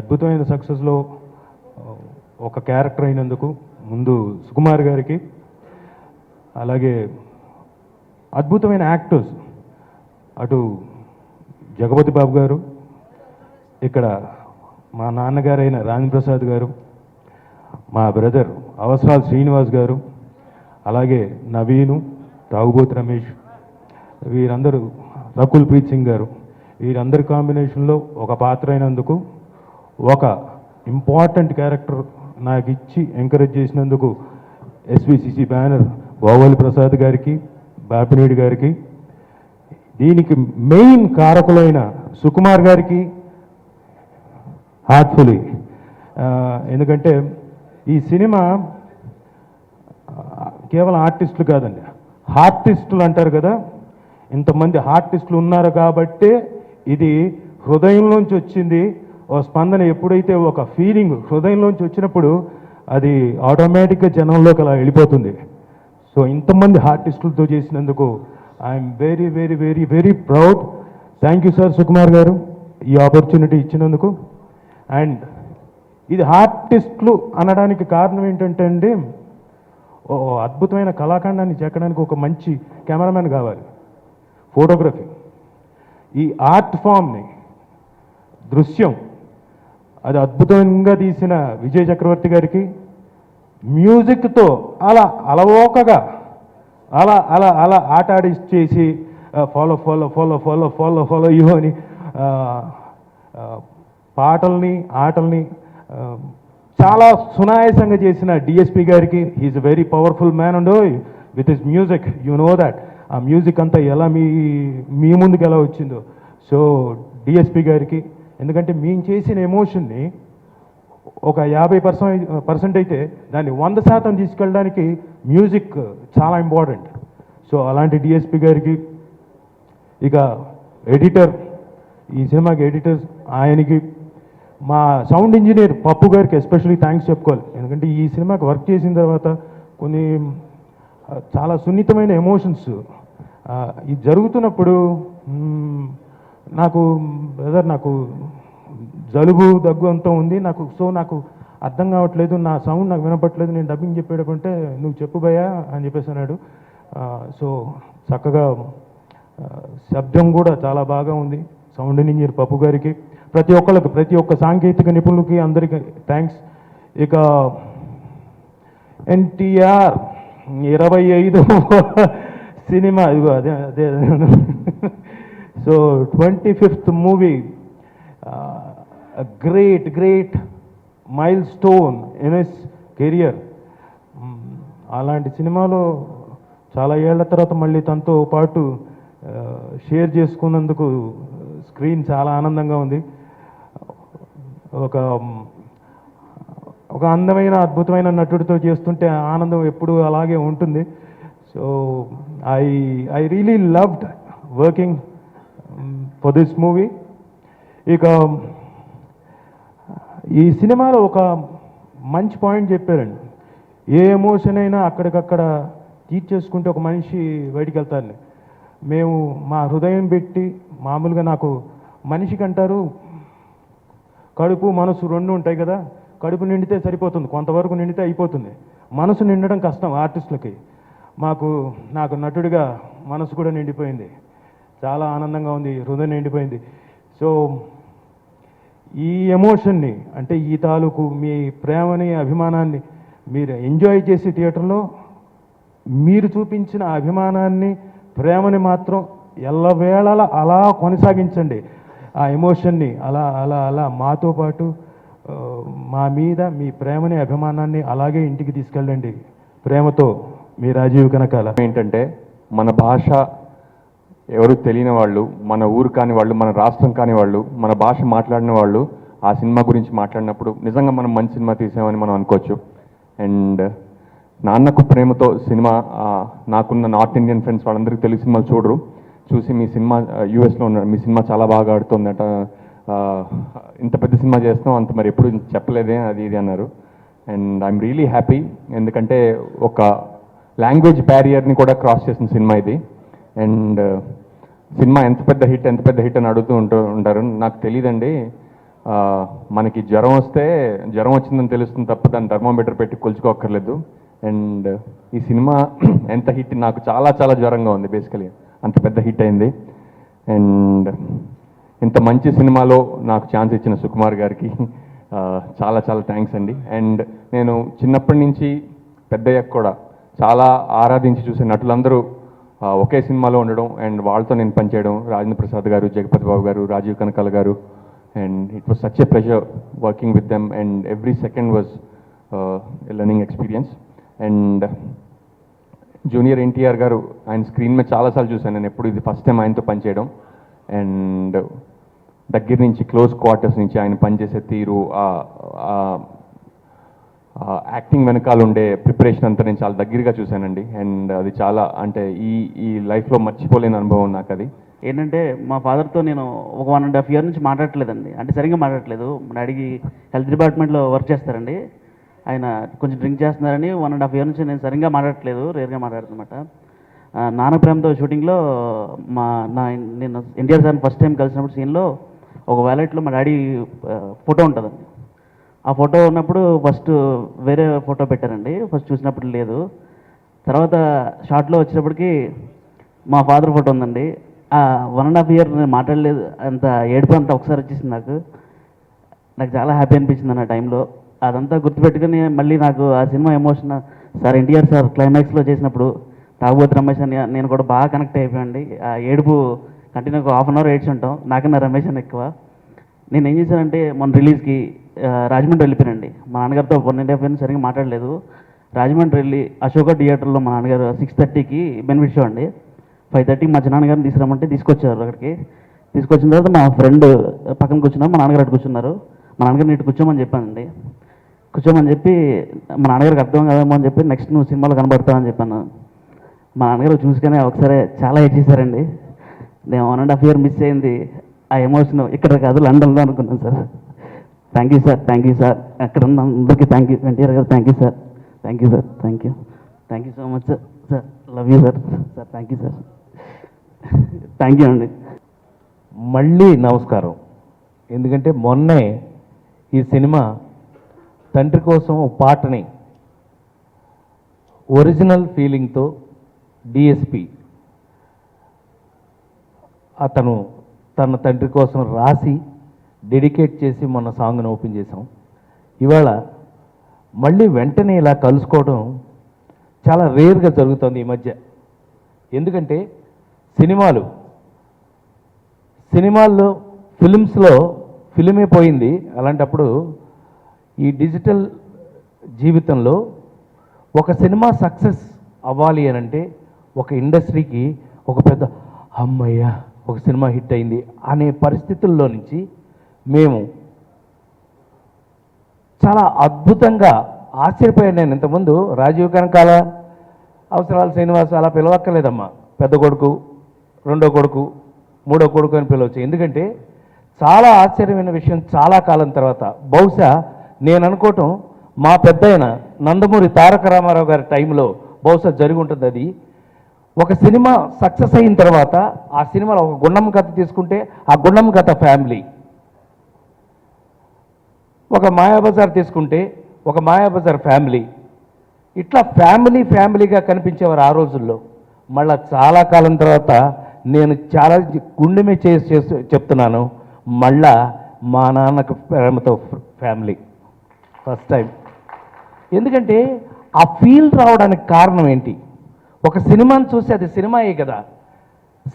అద్భుతమైన సక్సెస్లో ఒక క్యారెక్టర్ అయినందుకు ముందు సుకుమార్ గారికి, అలాగే అద్భుతమైన యాక్టర్స్ అటు జగపతి బాబు గారు, ఇక్కడ మా నాన్నగారైన రాజేంద్ర ప్రసాద్ గారు, మా బ్రదర్ అవసరాల శ్రీనివాస్ గారు, అలాగే నవీను, తాగుబోతు రమేష్, వీరందరూ రకుల్ ప్రీత్ సింగ్ గారు, వీరందరి కాంబినేషన్లో ఒక పాత్ర అయినందుకు, ఒక ఇంపార్టెంట్ క్యారెక్టర్ నాకు ఇచ్చి ఎంకరేజ్ చేసినందుకు ఎస్విసిసి బ్యానర్ గోవాలి ప్రసాద్ గారికి, బాపినేడి గారికి, దీనికి మెయిన్ కారకులైన సుకుమార్ గారికి హార్ట్ఫుల్లీ, ఎందుకంటే ఈ సినిమా కేవలం ఆర్టిస్టులు కాదండి, హార్టిస్టులు అంటారు కదా, ఇంతమంది హార్టిస్టులు ఉన్నారు కాబట్టే ఇది హృదయంలోంచి వచ్చింది. ఓ స్పందన ఎప్పుడైతే ఒక ఫీలింగ్ హృదయంలోంచి వచ్చినప్పుడు అది ఆటోమేటిక్గా జనంలోకి అలా వెళ్ళిపోతుంది. సో ఇంతమంది ఆర్టిస్టులతో చేసినందుకు I'm very very very very proud. Thank you sir Sukumar గారు ఈ ఆపర్చునిటీ ఇచ్చినందుకు. అండ్ ఇది ఆర్టిస్టులు అనడానికి కారణం ఏంటంటే అండి, ఓ అద్భుతమైన కళాఖండాన్ని చెక్కడానికి ఒక మంచి కెమెరామెన్ కావాలి, ఫోటోగ్రఫీ, ఈ ఆర్ట్ ఫామ్ని, దృశ్యం అది అద్భుతంగా తీసిన విజయ్ చక్రవర్తి గారికి, మ్యూజిక్తో అలా అలవోకగా అలా అలా అలా ఆట ఆడిచ్చేసి follow follow follow follow follow follow ఇహో అని పాటల్ని ఆటల్ని చాలా సునాయాసంగా చేసిన డిఎస్పి గారికి, he's a very powerful man and with his music, you know that. ఆ మ్యూజిక్ అంతా ఎలా మీ ముందుకు ఎలా వచ్చిందో. సో డిఎస్పి గారికి, ఎందుకంటే మేము చేసిన ఎమోషన్ని ఒక 50% అయితే దాన్ని 100% తీసుకెళ్ళడానికి మ్యూజిక్ చాలా ఇంపార్టెంట్. సో అలాంటి డిఎస్పి గారికి, ఇక ఎడిటర్, ఈ సినిమాకి ఎడిటర్స్ ఆయనకి, మా సౌండ్ ఇంజనీర్ పప్పు గారికి ఎస్పెషల్లీ థ్యాంక్స్ చెప్పుకోవాలి. ఎందుకంటే ఈ సినిమాకి వర్క్ చేసిన తర్వాత కొన్ని చాలా సున్నితమైన ఎమోషన్స్ ఇది జరుగుతున్నప్పుడు నాకు బ్రదర్ నాకు జలుబు దగ్గు అంతా ఉంది నాకు. సో నాకు అర్థం కావట్లేదు, నా సౌండ్ నాకు వినపట్లేదు, నేను డబ్బింగ్ చెప్పేటప్పుంటే నువ్వు చెప్పు భయ్యా అని చెప్పేసి అన్నాడు. సో చక్కగా శబ్దం కూడా చాలా బాగా ఉంది. సౌండ్ ఇంజనీర్ పప్పు గారికి, ప్రతి ఒక్కళ్ళకి, ప్రతి ఒక్క సాంకేతిక నిపుణులకి అందరికీ థ్యాంక్స్. ఇక ఎన్టీఆర్ 25 సినిమా ఇదిగో అదే అదే. So 25th movie, great great mile stone in his career. అలాంటి సినిమాలో చాలా ఏళ్ల తర్వాత మళ్ళీ తనతో పాటు షేర్ చేసుకున్నందుకు స్క్రీన్ చాలా ఆనందంగా ఉంది. ఒక అందమైన అద్భుతమైన నటుడితో చేస్తుంటే ఆనందం ఎప్పుడూ అలాగే ఉంటుంది. So I really loved working for this movie. ఇక ఈ సినిమాలో ఒక మంచి పాయింట్ చెప్పారండి, ఏ ఎమోషన్ అయినా అక్కడికక్కడ తీర్చేసుకుంటే ఒక మనిషి బయటికి వెళ్తారని. మేము మా హృదయం పెట్టి, మామూలుగా నాకు మనిషికి అంటారు కడుపు మనసు రెండు ఉంటాయి కదా, కడుపు నిండితే సరిపోతుంది, కొంతవరకు నిండితే అయిపోతుంది, మనసు నిండడం కష్టం ఆర్టిస్టులకి. నాకు నటుడిగా మనసు కూడా నిండిపోయింది, చాలా ఆనందంగా ఉంది, హృదయం నిండిపోయింది. సో ఈ ఎమోషన్ని, అంటే ఈ తాలూకు మీ ప్రేమని, అభిమానాన్ని మీరు ఎంజాయ్ చేసి థియేటర్లో మీరు చూపించిన అభిమానాన్ని, ప్రేమని మాత్రం ఎల్లవేళలా అలా కొనసాగించండి. ఆ ఎమోషన్ని అలా అలా అలా మాతో పాటు మా మీద మీ ప్రేమని, అభిమానాన్ని అలాగే ఇంటికి తీసుకెళ్ళండి. ప్రేమతో మీ రాజీవ్ కనకాల. ఏంటంటే మన భాష ఎవరు తెలియని వాళ్ళు, మన ఊరు కాని వాళ్ళు, మన రాష్ట్రం కాని వాళ్ళు, మన భాష మాట్లాడిన వాళ్ళు ఆ సినిమా గురించి మాట్లాడినప్పుడు నిజంగా మనం మంచి సినిమా తీసామని మనం అనుకోవచ్చు. అండ్ నాన్నకు ప్రేమతో సినిమా, నాకున్న నార్త్ ఇండియన్ ఫ్రెండ్స్ వాళ్ళందరికీ తెలుగు సినిమాలు చూడరు, చూసి మీ సినిమా యూఎస్లో ఉన్నారు, మీ సినిమా చాలా బాగా ఆడుతుందట, ఇంత పెద్ద సినిమా చేస్తున్నాం అంత మరి ఎప్పుడు చెప్పలేదే అది ఇది అన్నారు. అండ్ ఐఎమ్ రియలీ హ్యాపీ, ఎందుకంటే ఒక లాంగ్వేజ్ బ్యారియర్ని కూడా క్రాస్ చేసిన సినిమా ఇది. అండ్ సినిమా ఎంత పెద్ద హిట్ అని అడుగుతూ ఉంటారు. నాకు తెలియదండి, మనకి జ్వరం వచ్చిందని తెలుస్తుంది తప్ప దాన్ని థర్మోమీటర్ పెట్టి కొలుచుకోక్కర్లేదు. అండ్ ఈ సినిమా ఎంత హిట్, నాకు చాలా చాలా జ్వరంగా ఉంది బేసికలీ, అంత పెద్ద హిట్ అయింది. అండ్ ఇంత మంచి సినిమాలో నాకు ఛాన్స్ ఇచ్చిన సుకుమార్ గారికి చాలా చాలా థ్యాంక్స్ అండి. అండ్ నేను చిన్నప్పటి నుంచి పెద్దయ్యాక కూడా చాలా ఆరాధించి చూసే నటులందరూ ఒకే సినిమాలో ఉండడం అండ్ వాళ్ళతో నేను పనిచేయడం, రాజేంద్ర ప్రసాద్ గారు, జగపతి బాబు గారు, రాజీవ్ కనకాల గారు, and it was such a pleasure working with them and every second was a learning experience. And junior NTR గారు ఆయన స్క్రీన్ మీద చాలాసార్లు చూశాను నేను, ఎప్పుడు ఇది ఫస్ట్ టైం ఆయనతో పనిచేయడం. అండ్ దగ్గర నుంచి క్లోజ్ క్వార్టర్స్ నుంచి ఆయన పనిచేసే తీరు, యాక్టింగ్ వెనకాల ఉండే ప్రిపరేషన్ అంతా నేను చాలా దగ్గరగా చూశానండి. అండ్ అది చాలా అంటే ఈ లైఫ్లో మర్చిపోలేని అనుభవం నాకు అది. ఏంటంటే మా ఫాదర్తో నేను ఒక 1.5 year నుంచి మాట్లాడట్లేదండి, అంటే సరిగ్గా మాట్లాడట్లేదు. మా డాడీకి హెల్త్ డిపార్ట్మెంట్లో వర్క్ చేస్తారండి, ఆయన కొంచెం డ్రింక్ చేస్తున్నారని 1.5 year నుంచి నేను సరిగ్గా మాట్లాడట్లేదు, రేర్గా మాట్లాడుతున్నమాట. నాన్న ప్రేమతో షూటింగ్లో నేను ఎన్టీఆర్ సార్ని ఫస్ట్ టైం కలిసినప్పుడు సీన్లో ఒక వ్యాలెట్లో మా డాడీ ఫోటో ఉంటుందండి. ఆ ఫోటో ఉన్నప్పుడు ఫస్ట్ వేరే ఫోటో పెట్టారండి, ఫస్ట్ చూసినప్పుడు లేదు. తర్వాత షార్ట్లో వచ్చేటప్పటికి మా ఫాదర్ ఫోటో ఉందండి. 1.5 year నేను మాట్లాడలేదు, అంత ఏడుపు అంతా ఒకసారి వచ్చేసింది నాకు చాలా హ్యాపీ అనిపించింది ఆ టైంలో. అదంతా గుర్తుపెట్టుకుని మళ్ళీ నాకు ఆ cinema emotion sir NTR sir క్లైమాక్స్లో చేసినప్పుడు తాగుబోతు రమేష్ అని నేను కూడా బాగా కనెక్ట్ అయిపోయానండి. ఆ ఏడుపు కంటిన్యూగా 1/2 hour ఏడ్చి ఉంటాం, నాకన్నా రమేష్ అని ఎక్కువ. నేను ఏం చేశానంటే మొన్న రిలీజ్కి రాజమండ్రి వెళ్ళిపోయానండి. మా నాన్నగారితో 1.5 year సరిగ్గా మాట్లాడలేదు. రాజమండ్రి వెళ్ళి అశోక థియేటర్లో మా నాన్నగారు 6:30కి బెనిఫిట్ షో అండి, 5:30కి మా చిన్నాన్నగారిని తీసుకురామంటే తీసుకొచ్చారు. అక్కడికి తీసుకొచ్చిన తర్వాత మా ఫ్రెండ్ పక్కన కూర్చున్నారు, మా నాన్నగారు అటు కూర్చున్నారు. మా నాన్నగారిని ఇటు కూర్చోమని చెప్పానండి. కూర్చోమని చెప్పి మా నాన్నగారికి అర్థం కాదేమో అని చెప్పి నెక్స్ట్ నువ్వు సినిమాలో కనబడతావని చెప్పాను. మా నాన్నగారు చూసుకొని ఒకసారి చాలా చేశారండి. నేను 1.5 year మిస్ అయింది, ఆ ఎమోషన్ ఇక్కడ కాదు లండన్లో అనుకున్నాను సార్. థ్యాంక్ యూ సార్, అక్కడ ఉన్న అందరికీ థ్యాంక్ యూ. ఎన్టీఆర్ గారు thank you sir, thank you so much sir, love you sir, thank you sir, thank you అండి. మళ్ళీ నమస్కారం. ఎందుకంటే మొన్నే ఈ సినిమా తండ్రి కోసం ఒక పాటని ఒరిజినల్ ఫీలింగ్తో డిఎస్పి అతను తన తండ్రి కోసం రాసి డెడికేట్ చేసి మొన్న సాంగ్ను ఓపెన్ చేసాం. ఇవాళ మళ్ళీ వెంటనే ఇలా కలుసుకోవడం చాలా రేర్గా జరుగుతుంది ఈ మధ్య. ఎందుకంటే సినిమాల్లో ఫిలిమే పోయింది. అలాంటప్పుడు ఈ డిజిటల్ జీవితంలో ఒక సినిమా సక్సెస్ అవ్వాలి అని అంటే ఒక ఇండస్ట్రీకి ఒక పెద్ద అమ్మయ్య ఒక సినిమా హిట్ అయింది అనే పరిస్థితుల్లో నుంచి మేము చాలా అద్భుతంగా ఆశ్చర్యపోయాను. నేను ఇంతకుముందు రాజీవ్ కనకాల, అవసరాల శ్రీనివాస్ అలా పిలవక్కర్లేదమ్మా, పెద్ద కొడుకు, రెండో కొడుకు, మూడో కొడుకు అని పిలవచ్చు. ఎందుకంటే చాలా ఆశ్చర్యమైన విషయం, చాలా కాలం తర్వాత బహుశా నేను అనుకోవటం మా పెద్దయిన నందమూరి తారక రామారావు గారి టైంలో బహుశా జరిగి ఉంటుంది. అది ఒక సినిమా సక్సెస్ అయిన తర్వాత ఆ సినిమాలో ఒక గుండం కథ తీసుకుంటే ఆ గుండం కథ ఫ్యామిలీ, ఒక మాయాబజార్ తీసుకుంటే ఒక మాయాబజార్ ఫ్యామిలీ, ఇట్లా ఫ్యామిలీగా కనిపించేవారు ఆ రోజుల్లో. మళ్ళా చాలా కాలం తర్వాత నేను చాలా గుండెమే చేసి చెప్తున్నాను, మళ్ళా మా Nannaku Prematho family first time. ఎందుకంటే ఆ ఫీల్ రావడానికి కారణం ఏంటి? ఒక సినిమాని చూసి అది సినిమాయే కదా.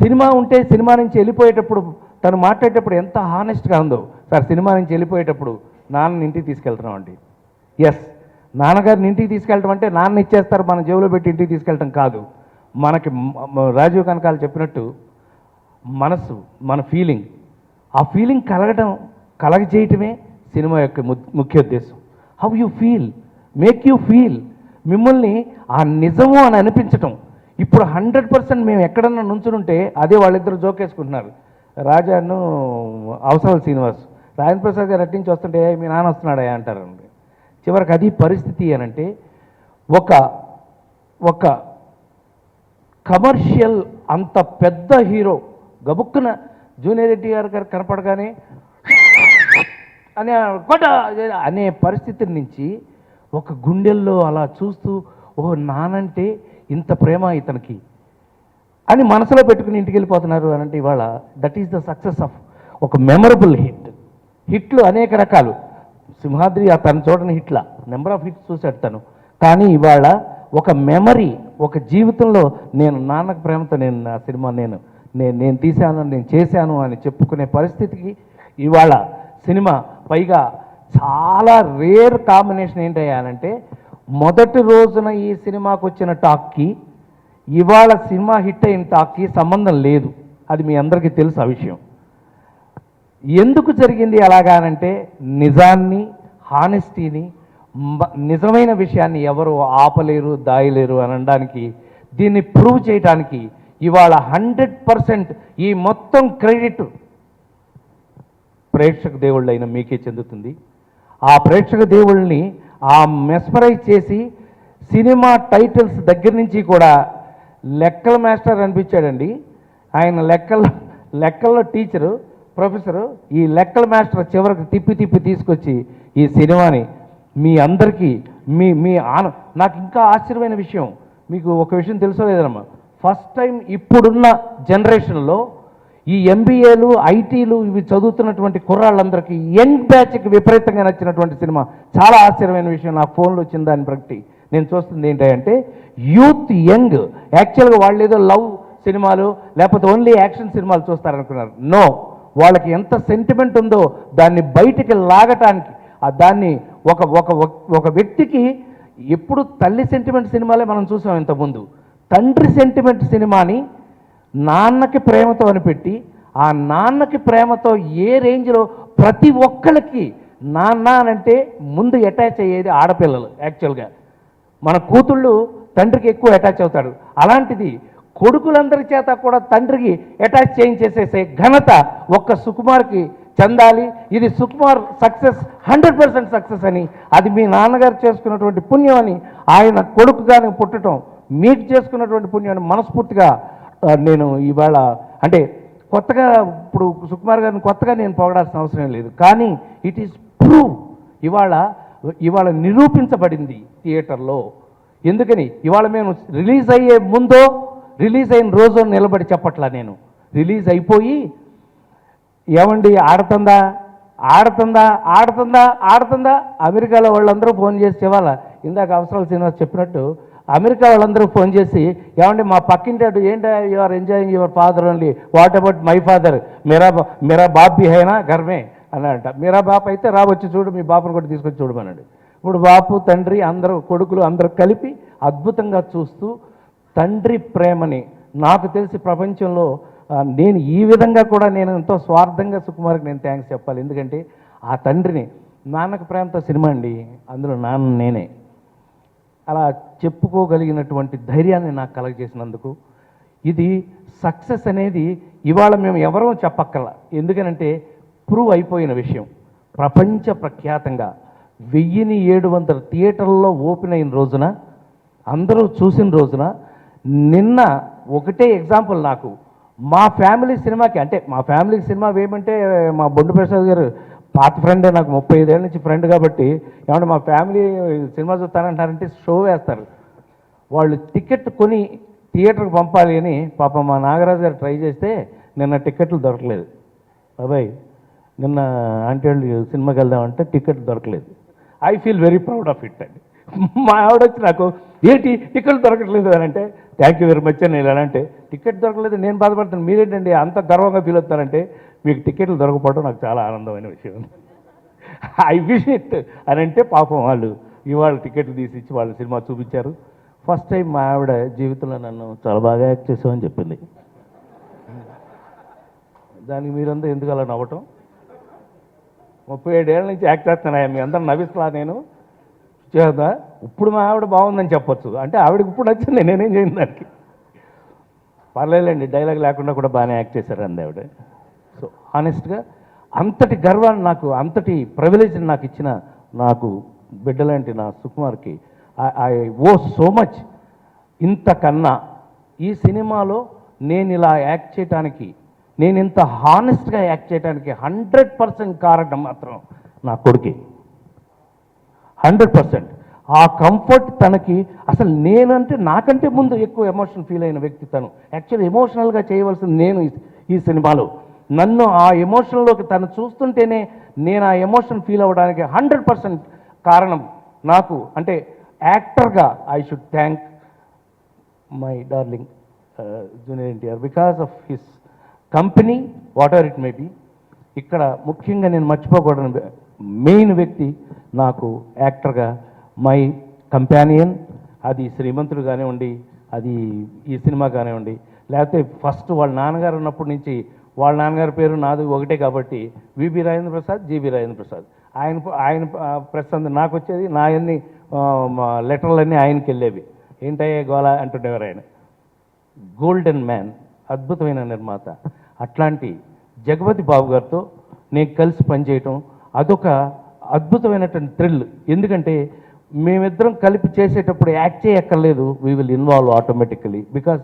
సినిమా ఉంటే సినిమా నుంచి వెళ్ళిపోయేటప్పుడు తను మాట్లాడేటప్పుడు ఎంత హానెస్ట్గా ఉందో. సార్ సినిమా నుంచి వెళ్ళిపోయేటప్పుడు నాన్నని ఇంటికి తీసుకెళ్తున్నాం అండి. ఎస్, నాన్నగారిని ఇంటికి తీసుకెళ్ళటం అంటే నాన్న ఇచ్చేస్తారు మన జేబులో పెట్టి ఇంటికి తీసుకెళ్ళటం కాదు. మనకి రాజీవ్ కనకాల చెప్పినట్టు మనసు, మన ఫీలింగ్, ఆ ఫీలింగ్ కలగజేయటమే సినిమా యొక్క ముఖ్య ఉద్దేశం. How you feel, make you feel, మిమ్మల్ని ఆ నిజము అని అనిపించటం. ఇప్పుడు 100% మేము ఎక్కడన్నా నుంచునుంటే అదే వాళ్ళిద్దరు జోకేసుకుంటున్నారు, రాజాను అవసరాల శ్రీనివాస్. రాజేంద్ర ప్రసాద్ గారు అట్టించి వస్తుంటే మీ నాన్న వస్తున్నాడా అంటారండి. చివరికి అది పరిస్థితి అనంటే ఒక కమర్షియల్ అంత పెద్ద హీరో గబుక్కున జూనియర్ ఎన్టీఆర్ గారు కనపడగానే అని కొట్ట అనే పరిస్థితి నుంచి ఒక గుండెల్లో అలా చూస్తూ ఓ నానంటే ఇంత ప్రేమ ఇతనికి అని మనసులో పెట్టుకుని ఇంటికి వెళ్ళిపోతున్నారు అని అంటే ఇవాళ that is the success of ఒక మెమరబుల్ హిట్లు అనేక రకాలు. సింహాద్రి తను చూడని హిట్ల నెంబర్ ఆఫ్ హిట్స్ చూశాడు తను. కానీ ఇవాళ ఒక మెమరీ, ఒక జీవితంలో నేను నాన్నకు ప్రేమతో నేను నా సినిమా నేను తీశాను, నేను చేశాను అని చెప్పుకునే పరిస్థితికి ఇవాళ సినిమా. పైగా చాలా రేర్ కాంబినేషన్ ఏంటయ్యానంటే మొదటి రోజున ఈ సినిమాకు వచ్చిన టాక్కి ఇవాళ సినిమా హిట్ అయిన టాక్కి సంబంధం లేదు. అది మీ అందరికీ తెలుసు ఆ విషయం. ఎందుకు జరిగింది అలాగానంటే నిజాన్ని, హానెస్టీని, నిజమైన విషయాన్ని ఎవరు ఆపలేరు, దాయలేరు అని అనడానికి, దీన్ని ప్రూవ్ చేయడానికి ఇవాళ 100% ఈ మొత్తం క్రెడిట్ ప్రేక్షక దేవుళ్ళైన మీకే చెందుతుంది. ఆ ప్రేక్షక దేవుళ్ళని మెస్మరైజ్ చేసి సినిమా టైటిల్స్ దగ్గర నుంచి కూడా లెక్కల మాస్టర్ అనిపించాడండి ఆయన. లెక్కల్లో టీచరు, ప్రొఫెసరు, ఈ లెక్కల మాస్టర్ చివరికి తిప్పి తీసుకొచ్చి ఈ సినిమాని మీ అందరికీ నాకు ఇంకా ఆశ్చర్యమైన విషయం, మీకు ఒక విషయం తెలుసో లేదమ్మా, ఫస్ట్ టైం ఇప్పుడున్న జనరేషన్లో ఈ ఎంబీఏలు, ఐటీలు ఇవి చదువుతున్నటువంటి కుర్రాళ్ళందరికీ యంగ్ బ్యాచ్కి విపరీతంగా నచ్చినటువంటి సినిమా. చాలా ఆశ్చర్యమైన విషయం, నా ఫోన్లో వచ్చిన దాన్ని బట్టి నేను చూస్తుంది ఏంటంటే యూత్ యంగ్. యాక్చువల్గా వాళ్ళు ఏదో లవ్ సినిమాలు లేకపోతే ఓన్లీ యాక్షన్ సినిమాలు చూస్తారనుకున్నారు. నో, వాళ్ళకి ఎంత సెంటిమెంట్ ఉందో దాన్ని బయటికి లాగటానికి, దాన్ని ఒక వ్యక్తికి ఎప్పుడు తల్లి సెంటిమెంట్ సినిమాలే మనం చూసాం ఇంతకుముందు. తండ్రి సెంటిమెంట్ సినిమాని నాన్నకి ప్రేమతో అని పెట్టి ఆ నాన్నకి ప్రేమతో ఏ రేంజ్లో ప్రతి ఒక్కళ్ళకి నాన్న అనంటే ముందు అటాచ్ అయ్యేది ఆడపిల్లలు. యాక్చువల్గా మన కూతుళ్ళు తండ్రికి ఎక్కువ అటాచ్ అవుతాడు. అలాంటిది కొడుకులందరి చేత కూడా తండ్రికి అటాచ్ చేయించేసేసే ఘనత ఒక్క సుకుమార్కి చెందాలి. ఇది సుకుమార్ సక్సెస్, 100% సక్సెస్ అని, అది మీ నాన్నగారు చేసుకున్నటువంటి పుణ్యం అని, ఆయన కొడుకుగానే పుట్టడం మీకు చేసుకున్నటువంటి పుణ్యాన్ని మనస్ఫూర్తిగా నేను ఇవాళ అంటే కొత్తగా ఇప్పుడు సుకుమార్ గారిని కొత్తగా నేను పొగడాల్సిన అవసరం లేదు. కానీ ఇట్ ఈస్ ప్రూవ్ ఇవాళ నిరూపించబడింది థియేటర్లో. ఎందుకని ఇవాళ మేము రిలీజ్ అయ్యే ముందో రిలీజ్ అయిన రోజు నిలబడి చెప్పట్లా, నేను రిలీజ్ అయిపోయి ఏమండి ఆడుతుందా అమెరికాలో వాళ్ళందరూ ఫోన్ చేసి ఇవాళ ఇందాక అవసరాల శ్రీనివాస్ చెప్పినట్టు అమెరికా వాళ్ళందరూ ఫోన్ చేసి ఏమండి మా పక్కింటాడు ఏంటి you are enjoying your father only, what about my father, మేరా బాప్ భీ హైనా ఘర్మే అన్నాడంట. మీరా బాప్ అయితే రావచ్చి చూడు, మీ బాపును కూడా తీసుకొచ్చి చూడమన్నాడు. ఇప్పుడు బాపు తండ్రి అందరూ కొడుకులు అందరూ కలిపి అద్భుతంగా చూస్తూ తండ్రి ప్రేమని నాకు తెలిసి ప్రపంచంలో నేను ఈ విధంగా కూడా నేను ఎంతో స్వార్థంగా సుకుమార్కి నేను థ్యాంక్స్ చెప్పాలి. ఎందుకంటే ఆ తండ్రిని నాన్నకు ప్రేమతో సినిమా అండి, అందులో నాన్న నేనే అలా చెప్పుకోగలిగినటువంటి ధైర్యాన్ని నాకు కలగజేసినందుకు ఇది సక్సెస్ అనేది ఇవాళ మేము ఎవరో చెప్పక్కర్లా. ఎందుకనంటే ప్రూవ్ అయిపోయిన విషయం. ప్రపంచ ప్రఖ్యాతంగా 1700 థియేటర్లలో ఓపెన్ అయిన రోజున, అందరూ చూసిన రోజున, నిన్న ఒకటే ఎగ్జాంపుల్ నాకు మా ఫ్యామిలీ సినిమాకి, అంటే మా ఫ్యామిలీకి సినిమా ఏమంటే మా బొండు ప్రసాద్ గారు పాత ఫ్రెండే, నాకు 35 ఏళ్ళ నుంచి ఫ్రెండ్ కాబట్టి ఏమంటే మా ఫ్యామిలీ సినిమా చూస్తానంటారంటే షో వేస్తారు. వాళ్ళు టికెట్ కొని థియేటర్కి పంపాలి అని పాపం మా నాగరాజు గారు ట్రై చేస్తే నిన్న టికెట్లు దొరకలేదు. బాబాయ్ నిన్న ఆంటీ వాళ్ళు సినిమాకి వెళ్దామంటే టికెట్ దొరకలేదు. I feel very proud of it అండి. మా ఆవిడ వచ్చి నాకు ఏంటి టికెట్ దొరకట్లేదు అని అంటే థ్యాంక్ యూ వెరీ మచ్ అని నేను అంటే టికెట్ దొరకలేదు నేను బాధపడుతాను, మీరేంటండి అంత గర్వంగా ఫీల్ అవుతారంటే మీకు టికెట్లు దొరకపోవడం నాకు చాలా ఆనందమైన విషయం. ఐ విష్ ఇట్ అని అంటే పాపం వాళ్ళు ఇవాళ టికెట్లు తీసిచ్చి వాళ్ళు సినిమా చూపించారు. ఫస్ట్ టైం మా ఆవిడ జీవితంలో నన్ను చాలా బాగా యాక్ట్ చేసామని చెప్పింది. దానికి మీరంతా ఎందుకు అలా నవ్వటం? 37 ఏళ్ళ నుంచి యాక్ట్ చేస్తున్నాయా మీ అందరూ నవ్విస్తా నేను చేద్దా? ఇప్పుడు మా ఆవిడ బాగుందని చెప్పొచ్చు, అంటే ఆవిడకి ఇప్పుడు నచ్చింది, నేనేం చేయను దానికి. పర్లేదండి, డైలాగ్ లేకుండా కూడా బాగానే యాక్ట్ చేశారు అంది ఆవిడ. సో హానెస్ట్గా అంతటి గర్వాన్ని నాకు, అంతటి ప్రివిలేజ్ని నాకు ఇచ్చిన నాకు బిడ్డలాంటి నా సుకుమార్కి ఐ ఓ సో మచ్. ఇంతకన్నా ఈ సినిమాలో నేను ఇలా యాక్ట్ చేయడానికి, నేను ఇంత హానెస్ట్గా యాక్ట్ చేయడానికి 100% కారణం మాత్రం నా కొడుకే. 100%. ఆ కంఫర్ట్ తనకి అసలు నేనంటే నాకంటే ముందు ఎక్కువ ఎమోషన్ ఫీల్ అయిన వ్యక్తి తను. యాక్చువల్లీ ఎమోషనల్గా చేయవలసింది నేను ఈ సినిమాలో. నన్ను ఆ ఎమోషన్లోకి తను చూస్తుంటేనే నేను ఆ ఎమోషన్ ఫీల్ అవ్వడానికి 100% కారణం నాకు. అంటే యాక్టర్గా I should thank my darling junior NTR because of his company whatever it may be. ఇక్కడ ముఖ్యంగా నేను మర్చిపోకూడని మెయిన్ వ్యక్తి నాకు యాక్టర్గా మై కంపానియన్. అది శ్రీమంతుడు కానివ్వండి, అది ఈ సినిమా కానివ్వండి, లేకపోతే ఫస్ట్ వాళ్ళ నాన్నగారు ఉన్నప్పటి నుంచి వాళ్ళ నాన్నగారి పేరు నాది ఒకటే కాబట్టి విబి రాజేంద్ర ప్రసాద్, జీబీ రాజేంద్ర ప్రసాద్. ఆయన ప్రస్తుతం నాకు వచ్చేది, నా అన్ని లెటర్లన్నీ ఆయనకి వెళ్ళేవి. ఏంటయ్యే గోళ అంటుండేవారు ఆయన. గోల్డెన్ మ్యాన్, అద్భుతమైన నిర్మాత. అట్లాంటి జగపతి బాబు గారితో నేను కలిసి పనిచేయటం అదొక అద్భుతమైనటువంటి థ్రిల్. ఎందుకంటే మేమిద్దరం కలిపి చేసేటప్పుడు యాక్ట్ చేయక్కర్లేదు, we will involve automatically because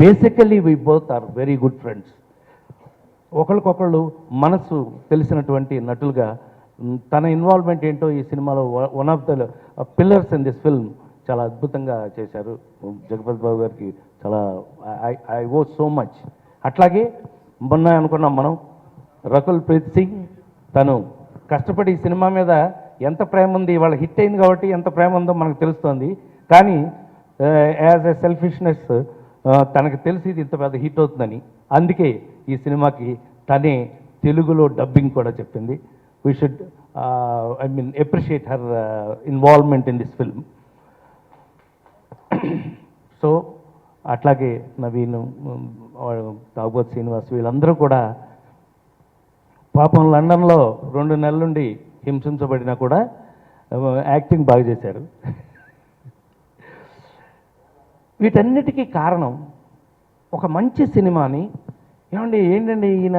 basically we both are very good friends. ఒకరికొకళ్ళు మనసు తెలిసినటువంటి నటులుగా తన ఇన్వాల్వ్మెంట్ ఏంటో ఈ సినిమాలో one of the pillars in this film చాలా అద్భుతంగా చేశారు. జగపతి బాబు గారికి చాలా ఐ ఓ సో మచ్. అట్లాగే మొన్న అనుకున్నాం మనం రకుల్ ప్రీత్ సింగ్, తను కష్టపడి ఈ సినిమా మీద ఎంత ప్రేమ ఉంది, ఇవాళ హిట్ అయింది కాబట్టి ఎంత ప్రేమ ఉందో మనకు తెలుస్తుంది. కానీ యాజ్ ఎ సెల్ఫిష్నెస్ తనకు తెలిసి ఇది ఇంత పెద్ద హిట్ అవుతుందని, అందుకే ఈ సినిమాకి తనే తెలుగులో డబ్బింగ్ కూడా చెప్పింది. We should appreciate her involvement in this film. So అట్లాగే నవీన్, తాగుబోతు శ్రీనివాస్, వీళ్ళందరూ కూడా పాపం లండన్లో 2 నెలల నుండి హింసించబడినా కూడా యాక్టింగ్ బాగా చేశారు. వీటన్నిటికీ కారణం ఒక మంచి సినిమాని ఏంటండి ఈయన